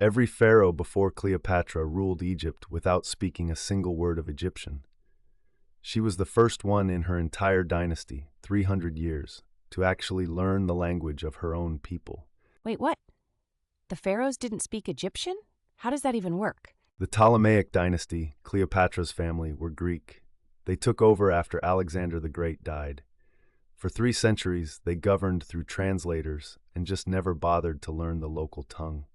Every pharaoh before Cleopatra ruled Egypt without speaking a single word of Egyptian. She was the first one in her entire dynasty, 300 years, to actually learn the language of her own people. Wait, what? The pharaohs didn't speak Egyptian? How does that even work? The Ptolemaic dynasty, Cleopatra's family, were Greek. They took over after Alexander the Great died. For 3 centuries, they governed through translators and just never bothered to learn the local tongue.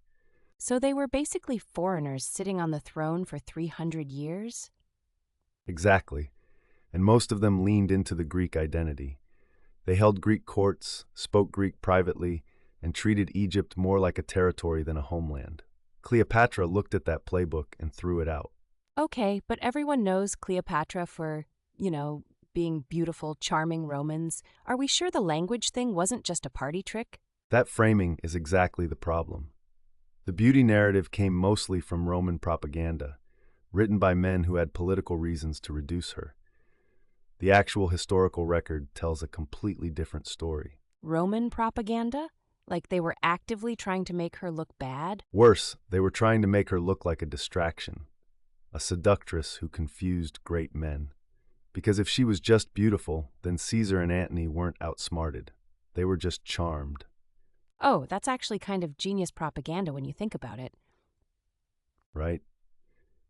So they were basically foreigners sitting on the throne for 300 years? Exactly. And most of them leaned into the Greek identity. They held Greek courts, spoke Greek privately, and treated Egypt more like a territory than a homeland. Cleopatra looked at that playbook and threw it out. Okay, but everyone knows Cleopatra for, being beautiful, charming Romans. Are we sure the language thing wasn't just a party trick? That framing is exactly the problem. The beauty narrative came mostly from Roman propaganda, written by men who had political reasons to reduce her. The actual historical record tells a completely different story. Roman propaganda? Like they were actively trying to make her look bad? Worse, they were trying to make her look like a distraction, a seductress who confused great men. Because if she was just beautiful, then Caesar and Antony weren't outsmarted. They were just charmed. Oh, that's actually kind of genius propaganda when you think about it. Right?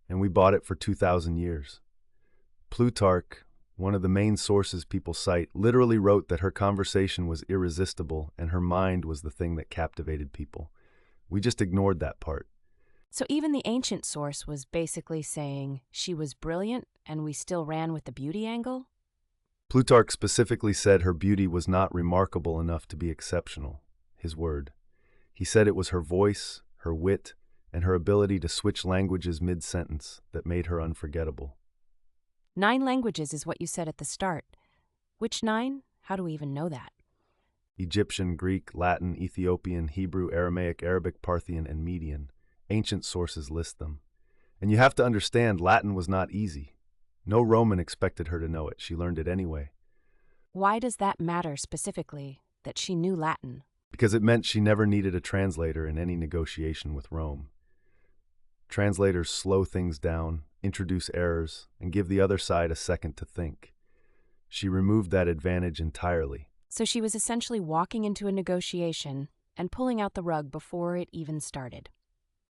And we bought it for 2,000 years. Plutarch, one of the main sources people cite, literally wrote that her conversation was irresistible and her mind was the thing that captivated people. We just ignored that part. So even the ancient source was basically saying she was brilliant and we still ran with the beauty angle? Plutarch specifically said her beauty was not remarkable enough to be exceptional, his word. He said it was her voice, her wit, and her ability to switch languages mid-sentence that made her unforgettable. 9 languages is what you said at the start. Which 9? How do we even know that? Egyptian, Greek, Latin, Ethiopian, Hebrew, Aramaic, Arabic, Parthian, and Median. Ancient sources list them. And you have to understand, Latin was not easy. No Roman expected her to know it. She learned it anyway. Why does that matter specifically, that she knew Latin? Because it meant she never needed a translator in any negotiation with Rome. Translators slow things down, introduce errors, and give the other side a second to think. She removed that advantage entirely. So she was essentially walking into a negotiation and pulling out the rug before it even started.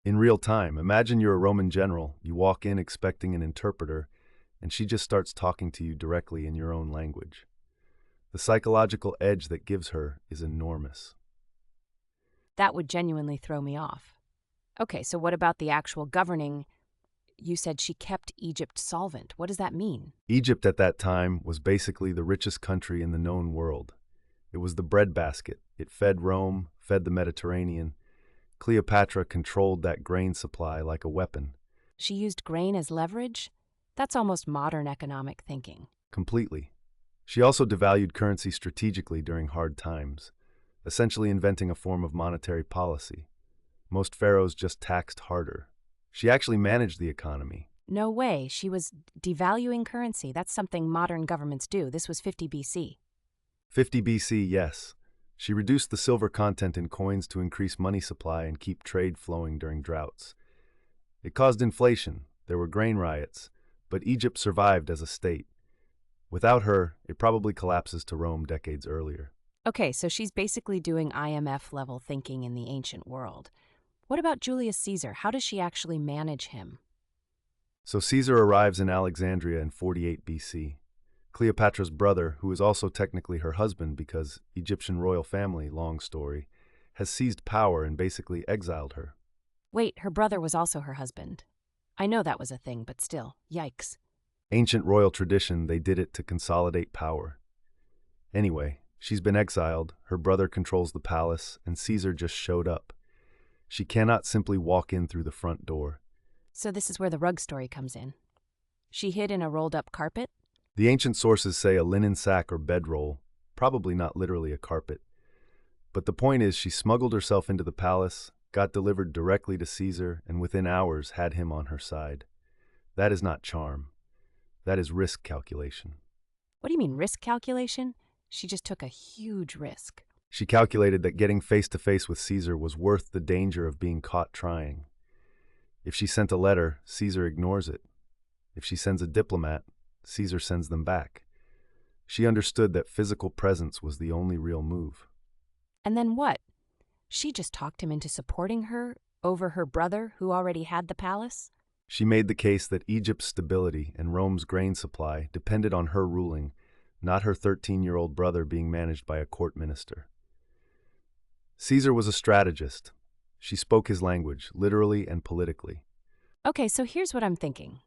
In real time, imagine you're a Roman general, you walk in expecting an interpreter, and she just starts talking to you directly in your own language. The psychological edge that gives her is enormous. That would genuinely throw me off. Okay, so what about the actual governing? You said she kept Egypt solvent. What does that mean? Egypt at that time was basically the richest country in the known world. It was the breadbasket. It fed Rome, fed the Mediterranean. Cleopatra controlled that grain supply like a weapon. She used grain as leverage? That's almost modern economic thinking. Completely. She also devalued currency strategically during hard times, essentially inventing a form of monetary policy. Most pharaohs just taxed harder. She actually managed the economy. No way. She was devaluing currency. That's something modern governments do. This was 50 BC. 50 BC, yes. She reduced the silver content in coins to increase money supply and keep trade flowing during droughts. It caused inflation. There were grain riots, but Egypt survived as a state. Without her, it probably collapses to Rome decades earlier. Okay, so she's basically doing IMF-level thinking in the ancient world. What about Julius Caesar? How does she actually manage him? So Caesar arrives in Alexandria in 48 BC. Cleopatra's brother, who is also technically her husband because Egyptian royal family, long story, has seized power and basically exiled her. Wait, her brother was also her husband. I know that was a thing, but still, yikes. Ancient royal tradition, they did it to consolidate power. Anyway, she's been exiled, her brother controls the palace, and Caesar just showed up. She cannot simply walk in through the front door. So this is where the rug story comes in. She hid in a rolled-up carpet? The ancient sources say a linen sack or bedroll, probably not literally a carpet. But the point is she smuggled herself into the palace, got delivered directly to Caesar, and within hours had him on her side. That is not charm. That is risk calculation. What do you mean, risk calculation? She just took a huge risk. She calculated that getting face-to-face with Caesar was worth the danger of being caught trying. If she sent a letter, Caesar ignores it. If she sends a diplomat, Caesar sends them back. She understood that physical presence was the only real move. And then what? She just talked him into supporting her over her brother who already had the palace? She made the case that Egypt's stability and Rome's grain supply depended on her ruling, not her 13-year-old brother being managed by a court minister. Caesar was a strategist. She spoke his language, literally and politically. Okay, so here's what I'm thinking.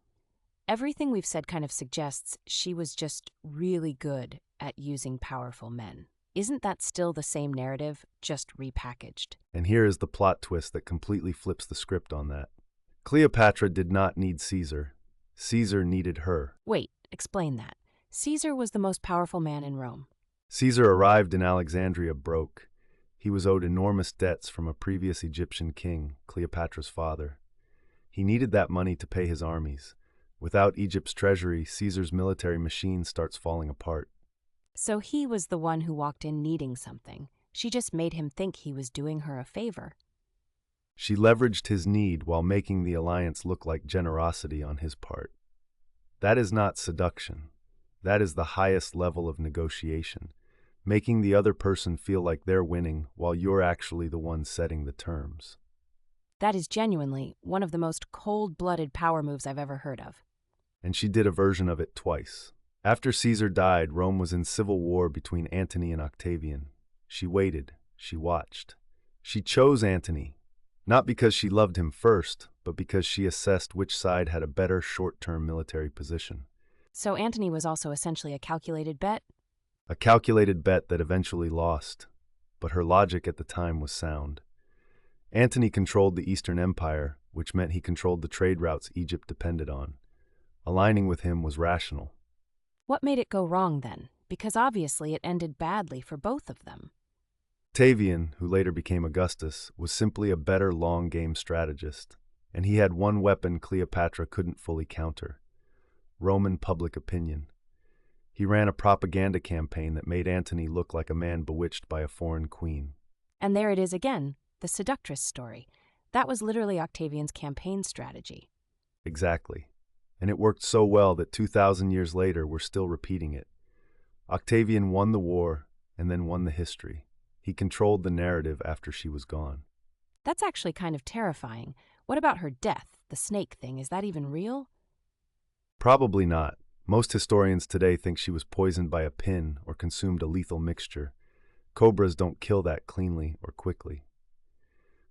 Everything we've said kind of suggests she was just really good at using powerful men. Isn't that still the same narrative, just repackaged? And here is the plot twist that completely flips the script on that. Cleopatra did not need Caesar. Caesar needed her. Wait, explain that. Caesar was the most powerful man in Rome. Caesar arrived in Alexandria broke. He was owed enormous debts from a previous Egyptian king, Cleopatra's father. He needed that money to pay his armies. Without Egypt's treasury, Caesar's military machine starts falling apart. So he was the one who walked in needing something. She just made him think he was doing her a favor. She leveraged his need while making the alliance look like generosity on his part. That is not seduction. That is the highest level of negotiation, making the other person feel like they're winning while you're actually the one setting the terms. That is genuinely one of the most cold-blooded power moves I've ever heard of. And she did a version of it twice. After Caesar died, Rome was in civil war between Antony and Octavian. She waited. She watched. She chose Antony, not because she loved him first, but because she assessed which side had a better short-term military position. So Antony was also essentially a calculated bet? A calculated bet that eventually lost, but her logic at the time was sound. Antony controlled the Eastern Empire, which meant he controlled the trade routes Egypt depended on. Aligning with him was rational. What made it go wrong then? Because obviously it ended badly for both of them. Octavian, who later became Augustus, was simply a better long-game strategist, and he had one weapon Cleopatra couldn't fully counter: Roman public opinion. He ran a propaganda campaign that made Antony look like a man bewitched by a foreign queen. And there it is again, the seductress story. That was literally Octavian's campaign strategy. Exactly. And it worked so well that 2,000 years later we're still repeating it. Octavian won the war and then won the history. He controlled the narrative after she was gone. That's actually kind of terrifying. What about her death? The snake thing, is that even real? Probably not. Most historians today think she was poisoned by a pin or consumed a lethal mixture. Cobras don't kill that cleanly or quickly.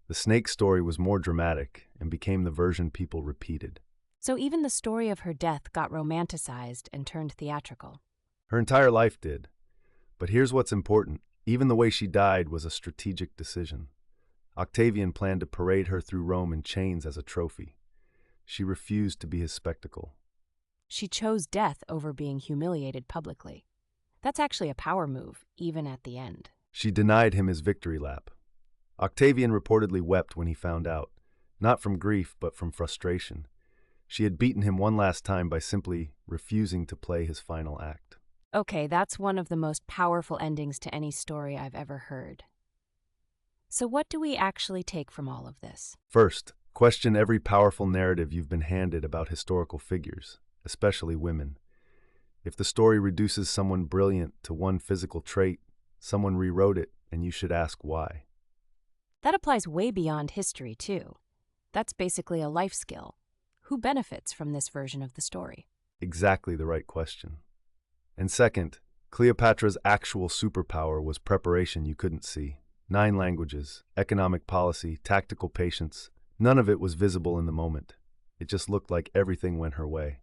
The snake story was more dramatic and became the version people repeated. So even the story of her death got romanticized and turned theatrical. Her entire life did. But here's what's important. Even the way she died was a strategic decision. Octavian planned to parade her through Rome in chains as a trophy. She refused to be his spectacle. She chose death over being humiliated publicly. That's actually a power move, even at the end. She denied him his victory lap. Octavian reportedly wept when he found out, not from grief but from frustration. She had beaten him one last time by simply refusing to play his final act. Okay, that's one of the most powerful endings to any story I've ever heard. So what do we actually take from all of this? First, question every powerful narrative you've been handed about historical figures, especially women. If the story reduces someone brilliant to one physical trait, someone rewrote it, and you should ask why. That applies way beyond history, too. That's basically a life skill. Who benefits from this version of the story? Exactly the right question. And second, Cleopatra's actual superpower was preparation you couldn't see. 9 languages, economic policy, tactical patience. None of it was visible in the moment. It just looked like everything went her way.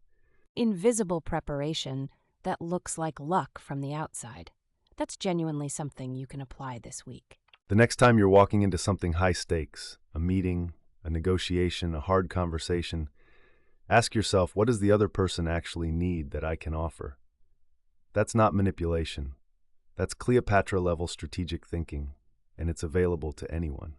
Invisible preparation that looks like luck from the outside. That's genuinely something you can apply this week. The next time you're walking into something high stakes, a meeting, a negotiation, a hard conversation, ask yourself, what does the other person actually need that I can offer? That's not manipulation. That's Cleopatra-level strategic thinking, and it's available to anyone.